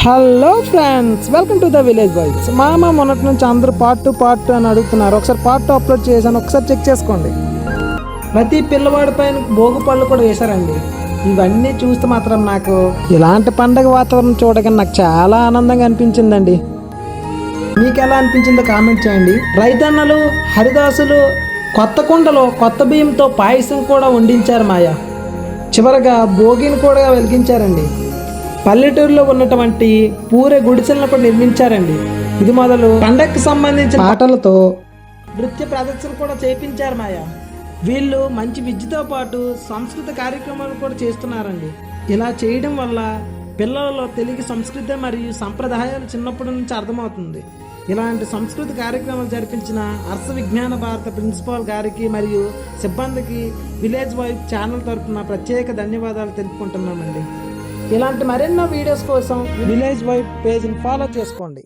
Hello friends, welcome to the village boys. మామ మొన్నటి నుంచి అందరూ పార్ట్ 2 అని అడుగుతున్నారు. ఒకసారి పార్ట్ 2 అప్లోడ్ చేశాను, ఒకసారి చెక్ చేసుకోండి. ప్రతి పిల్లవాడి పైన భోగి పళ్ళు కూడా వేశారండి. ఇవన్నీ చూస్తే మాత్రం నాకు ఇలాంటి పండగ వాతావరణం చూడగానే నాకు చాలా ఆనందంగా అనిపించిందండి. మీకు ఎలా అనిపించిందో కామెంట్ చేయండి. రైతన్నలు, హరిదాసులు కొత్త కుండలో కొత్త బియ్యంతో పాయసం కూడా వండించారు మాయ. చివరగా భోగిని కూడా వెలిగించారండి. పల్లెటూరులో ఉన్నటువంటి పూరే గుడిసెలను కూడా నిర్మించారండి. ఇది మొదలు పండగకు సంబంధించిన పాటలతో నృత్య ప్రదర్శన కూడా చేపించారు మాయ. వీళ్ళు మంచి విద్యతో పాటు సంస్కృత కార్యక్రమాలు కూడా చేస్తున్నారండి. ఇలా చేయడం వల్ల పిల్లలలో తెలుగు సంస్కృతి మరియు సంప్రదాయాలు చిన్నప్పటి నుంచి అర్థమవుతుంది. ఇలాంటి సంస్కృతి కార్యక్రమాలు జరిపించిన హర్ష విజ్ఞాన భారత ప్రిన్సిపాల్ గారికి మరియు సిబ్బందికి విలేజ్ వైఫ్ ఛానల్ తరఫున ప్రత్యేక ధన్యవాదాలు తెలుపుకుంటున్నామండి. ఇలాంటి మరెన్నో వీడియోస్ కోసం విలేజ్ వైఫ్ పేజ్ని ఫాలో చేసుకోండి.